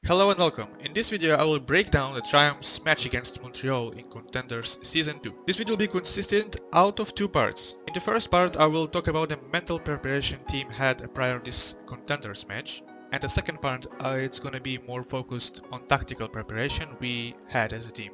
Hello and welcome. In this video I will break down the Triumph's match against Montreal in Contenders Season 2. This video will be consistent out of two parts. In the first part I will talk about the mental preparation team had prior this Contenders match. And the second part it's gonna be more focused on tactical preparation we had as a team.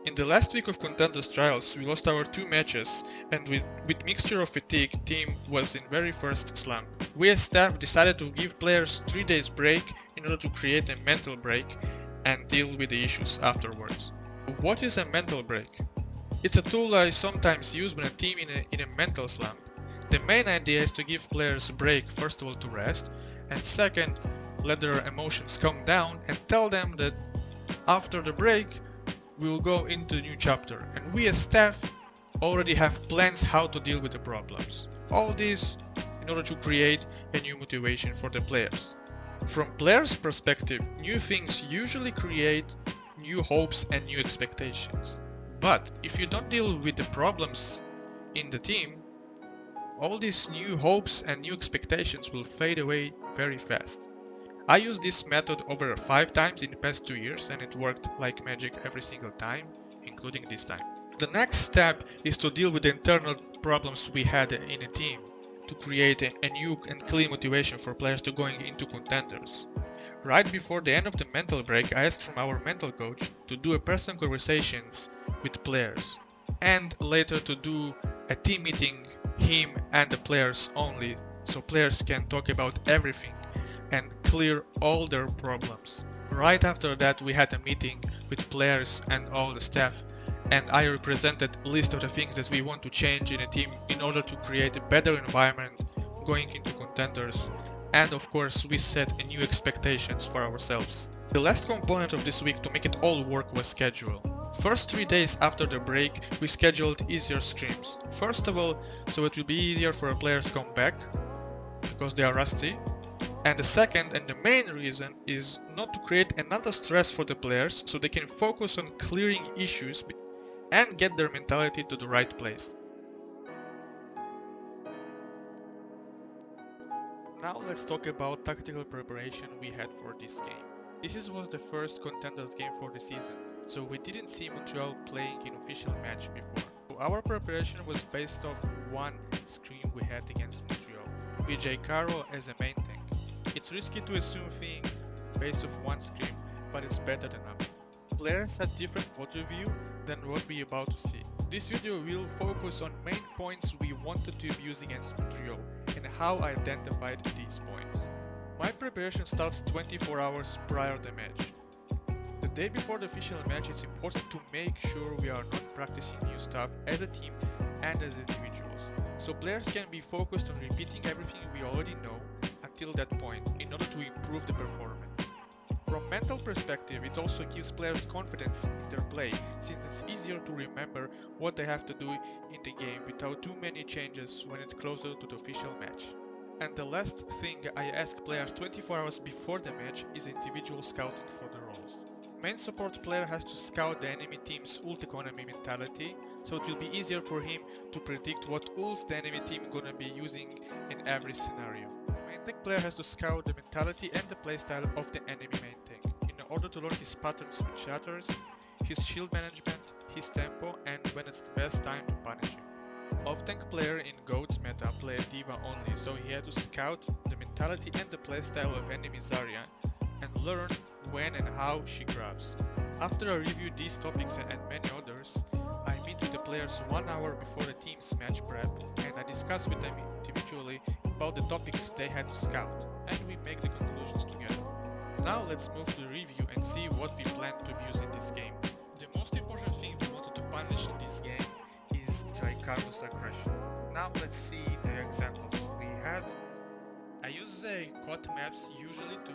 In the last week of Contenders Trials we lost our two matches and with mixture of fatigue team was in very first slump. We as staff decided to give players 3 days break in order to create a mental break and deal with the issues afterwards. What is a mental break? It's a tool I sometimes use when a team in a mental slump. The main idea is to give players a break, first of all to rest, and second, let their emotions calm down and tell them that after the break we will go into a new chapter and we as staff already have plans how to deal with the problems. All this in order to create a new motivation for the players. From players' perspective, new things usually create new hopes and new expectations. But if you don't deal with the problems in the team, all these new hopes and new expectations will fade away very fast. I used this method over 5 times in the past 2 years and it worked like magic every single time, including this time. The next step is to deal with the internal problems we had in a team, to create a new and clean motivation for players to going into contenders. Right before the end of the mental break, I asked from our mental coach to do a personal conversations with players and later to do a team meeting, him and the players only, so players can talk about everything and clear all their problems. Right after that we had a meeting with players and all the staff and I represented a list of the things that we want to change in a team in order to create a better environment going into contenders, and of course we set a new expectations for ourselves. The last component of this week to make it all work was schedule. First 3 days after the break we scheduled easier scrims. First of all, so it will be easier for players to come back because they are rusty. And the second and the main reason is not to create another stress for the players so they can focus on clearing issues and get their mentality to the right place. Now let's talk about tactical preparation we had for this game. This was the first contenders game for the season, so we didn't see Montreal playing in official match before. So our preparation was based off one scrim we had against Montreal, with J. Caro as a main tank. It's risky to assume things based off one scrim, but it's better than nothing. Players had different point of view than what we about to see. This video will focus on main points we wanted to abuse against Montreal and how I identified these points. My preparation starts 24 hours prior to the match. The day before the official match it's important to make sure we are not practicing new stuff as a team and as individuals, so players can be focused on repeating everything we already know until that point in order to improve the performance. From mental perspective, it also gives players confidence in their play, since it's easier to remember what they have to do in the game without too many changes when it's closer to the official match. And the last thing I ask players 24 hours before the match is individual scouting for the roles. Main support player has to scout the enemy team's ult economy mentality, so it will be easier for him to predict what ults the enemy team gonna be using in every scenario. Main tank player has to scout the mentality and the playstyle of the enemy main tank, in order to learn his patterns with shatters, his shield management, his tempo, and when it's the best time to punish him. Off-tank player in GOAT's meta played D.Va only, so he had to scout the mentality and the playstyle of enemy Zarya and learn when and how she grabs. After I review these topics and many others, I meet with the players 1 hour before the team's match prep and I discuss with them individually about the topics they had to scout, and we make the conclusions together. Now let's move to the review and see what we plan to abuse in this game. The most important thing we wanted to punish in this game is Jaikaru's aggression. Now let's see the examples we had. I use the COD maps usually to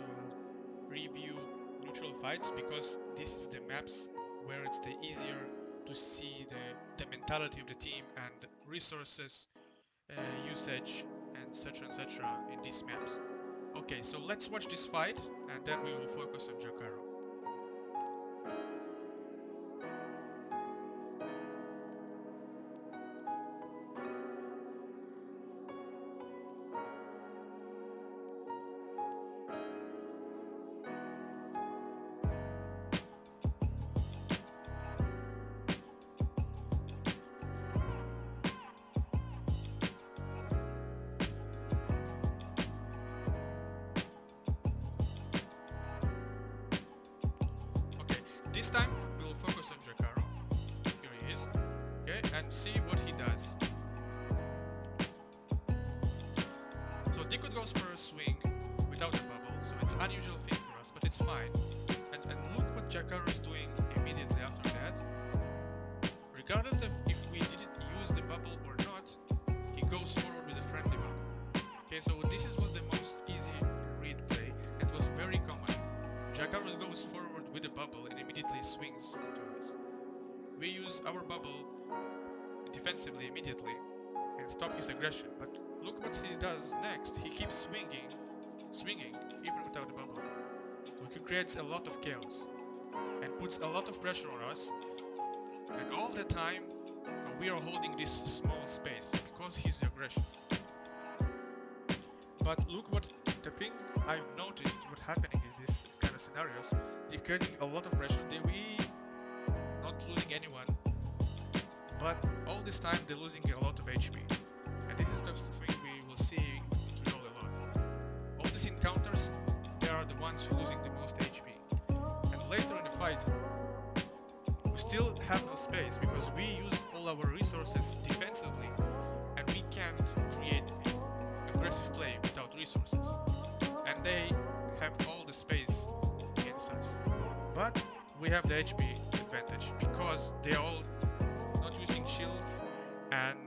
review neutral fights because this is the maps where it's the easier to see the mentality of the team and resources usage and etc in these maps. Okay, so let's watch this fight and then we will focus on Jakaro. see what he does. So Deku goes for a swing without a bubble, so it's an unusual thing for us, but it's fine. And look what Jakaru is doing immediately after that. Regardless of if we didn't use the bubble or not, he goes forward with a friendly bubble. Okay, so this was the most easy read play. It was very common. Jakaru goes forward with a bubble and immediately swings into us. We use our bubble defensively immediately and stop his aggression, but look what he does next. He keeps swinging, even without a bubble. So he creates a lot of chaos and puts a lot of pressure on us, and all the time we are holding this small space because his aggression. But look what the thing I've noticed what happening in this kind of scenarios, they're creating a lot of pressure. We not losing anyone, but all this time they're losing a lot of HP. And this is the thing we will see in Montreal a lot. All these encounters, they are the ones who are losing the most HP. And later in the fight, we still have no space because we use all our resources defensively and we can't create aggressive play without resources. And they have all the space against us. But we have the HP advantage because they are all not using shields and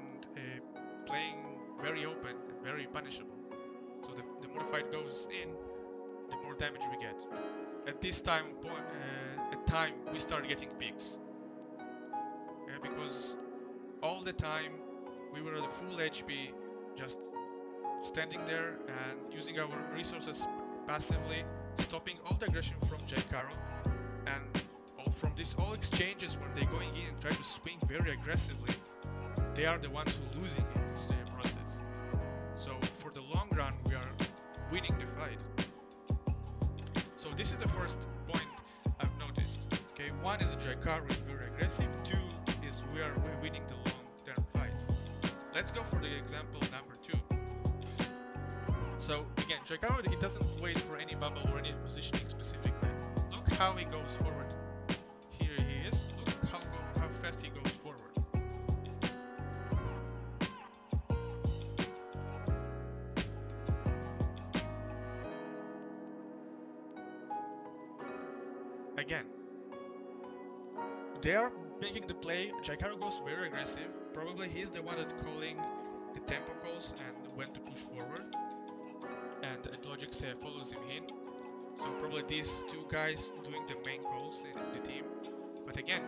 playing very open and very punishable. So the more the fight goes in, the more damage we get. At this time we start getting peaks. Because all the time we were at full HP, just standing there and using our resources passively, stopping all the aggression from Jakaru, and from all exchanges when they're going in and try to swing very aggressively, they are the ones who are losing in this process. So for the long run, we are winning the fight. So this is the first point I've noticed. Okay, one is Jakaru is very aggressive. Two is we're winning the long-term fights. Let's go for the example number 2. So again, Jakaru, he doesn't wait for any bubble or any positioning specifically. Look how he goes forward. Here he is. Look how fast he goes forward. Again, they are making the play. Jakaru goes very aggressive. Probably he's the one that's calling the tempo calls and when to push forward. And Logic follows him in. So probably these two guys doing the main calls in the team. But again,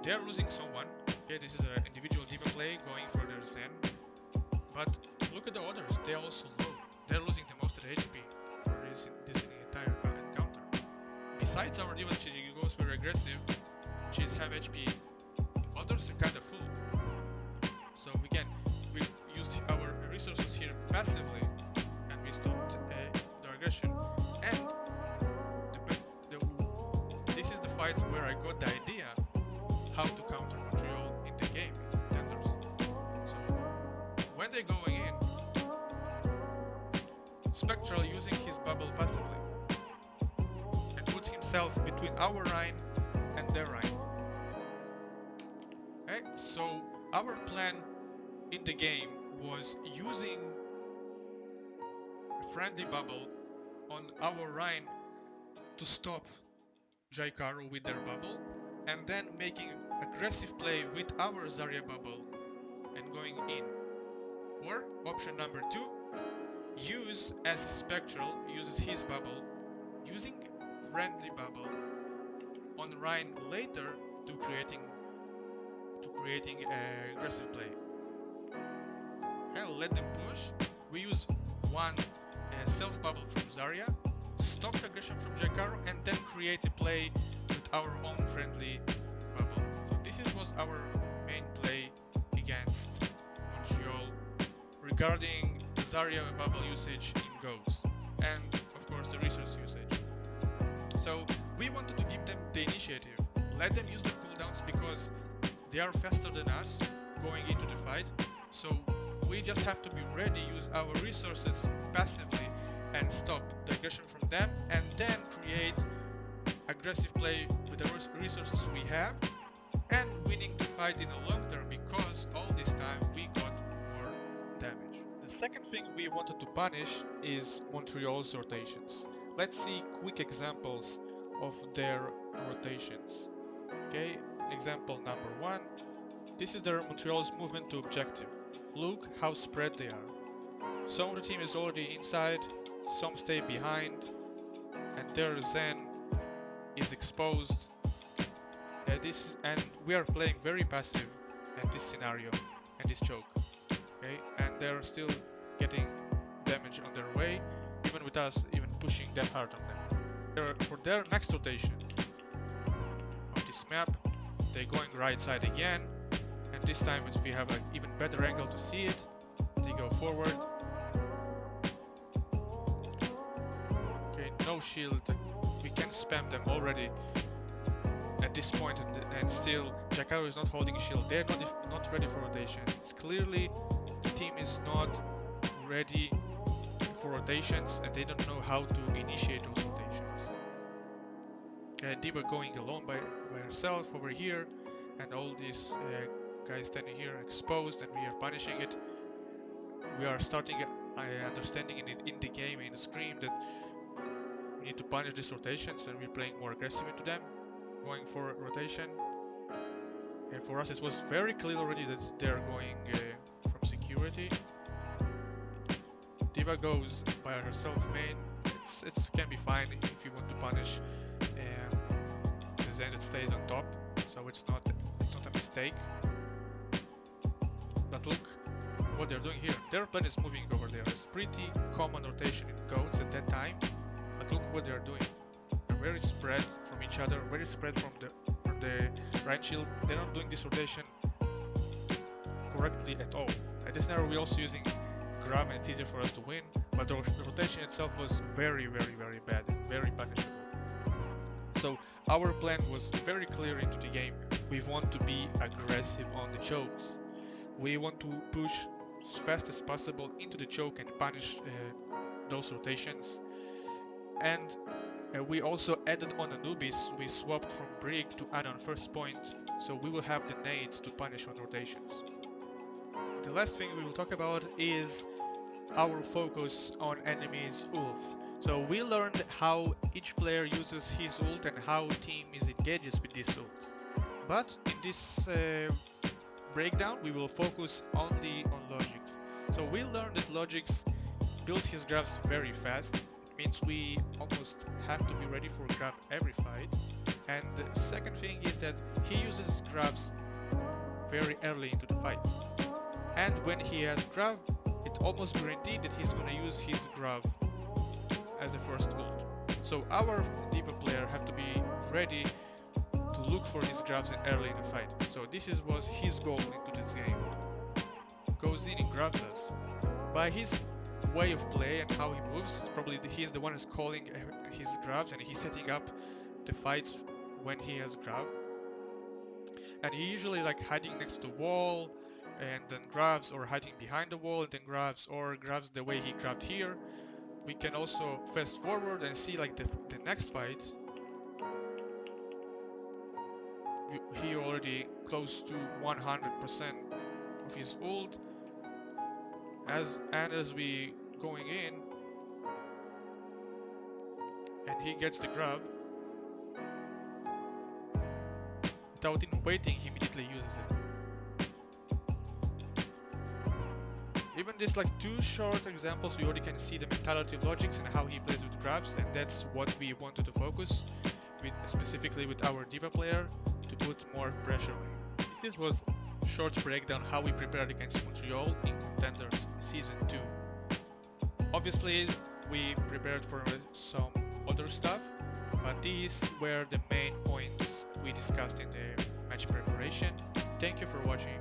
they are losing someone. Okay, this is an individual diva play going for their Zen. But look at the others. They are also low. They're losing the most of the HP for this entire encounter. Besides our diva, she goes very aggressive. She's have HP. Others are kind of full. So again, we used our resources here passively, and we stopped their aggression. And this is the fight where I got the idea how to counter Montreal in the game, in contenders. So when they're going in, Spectral using his bubble passively and put himself between our Rhine and their Rhine. Okay, so our plan in the game was using a friendly bubble on our Rhine to stop Jakaru with their bubble, and then making aggressive play with our Zarya bubble and going in. Or option number 2, use as Spectral uses his bubble, using friendly bubble on Rhine later to creating aggressive play. I'll let them push. We use one self bubble from Zarya, stop the aggression from Jakaru, and then create a play with our own friendly bubble. So this was our main play against Montreal regarding the Zarya bubble usage in GOATs, and of course the resource usage. So we wanted to give them the initiative, let them use the cooldowns because they are faster than us going into the fight. So we just have to be ready, use our resources passively and stop the aggression from them, and then create aggressive play with the resources we have and winning the fight. fight in the long term because all this time we got more damage. The second thing we wanted to punish is Montreal's rotations. Let's see quick examples of their rotations. Okay, example number 1. This is their Montreal's movement to objective. Look how spread they are. Some of the team is already inside, some stay behind, and their Zen is exposed. And we are playing very passive at this scenario and this choke. Okay, and they're still getting damage on their way, even with us even pushing that hard on them. For their next rotation on this map, they're going right side again, and this time we have an even better angle to see it. They go forward. Okay, no shield. We can spam them already at this point, and still Jakarta is not holding shield. They're not ready for rotation. It's clearly the team is not ready for rotations, and they don't know how to initiate those rotations. Diva going alone by herself over here, and all these guys standing here exposed, and we are punishing it. We are starting understanding in the game, in the screen, that we need to punish these rotations, and we're playing more aggressive into them, going for rotation. And for us it was very clear already that they're going from security. Diva goes by herself main. It can be fine if you want to punish the Zen that stays on top, so it's not a mistake. But look what they're doing here. Their plan is moving over there. It's pretty common rotation in goats at that time, but look what they're doing. They're very spread from each other, very spread from the right shield. They're not doing this rotation correctly at all. At this scenario we're also using grab, and it's easier for us to win, but the rotation itself was very bad and very punishable. So our plan was very clear into the game. We want to be aggressive on the chokes. We want to push as fast as possible into the choke and punish those rotations. And we also added on Anubis. We swapped from Brig to add on first point, so we will have the nades to punish on rotations. The last thing we will talk about is our focus on enemies' ults. So we learned how each player uses his ult and how team is engages with these ults. But in this breakdown we will focus only on Logix. So we learned that Logix built his grabs very fast. It means we almost have to be ready for grab every fight. And the second thing is that he uses grabs very early into the fights. And when he has grab, it's almost guaranteed that he's gonna use his grab as a first ult. So our Diva player have to be ready to look for his grabs early in the fight. So this was his goal into this game. Goes in and grabs us. By his way of play and how he moves, probably he's the one who's calling his grabs, and he's setting up the fights when he has grab. And he usually like hiding next to the wall and then grabs, or hiding behind the wall and then grabs, or grabs the way he grabbed here. We can also fast forward and see like the next fight. He already close to 100% of his ult. As we going in, and he gets the grab. Without even waiting, he immediately uses it. Even this like two short examples, we already can see the mentality of Logix and how he plays with grabs, and that's what we wanted to focus with, specifically with our Diva player, to put more pressure on him. This was a short breakdown how we prepared against Montreal in Contenders Season 2. Obviously we prepared for some other stuff, but these were the main points we discussed in the match preparation. Thank you for watching.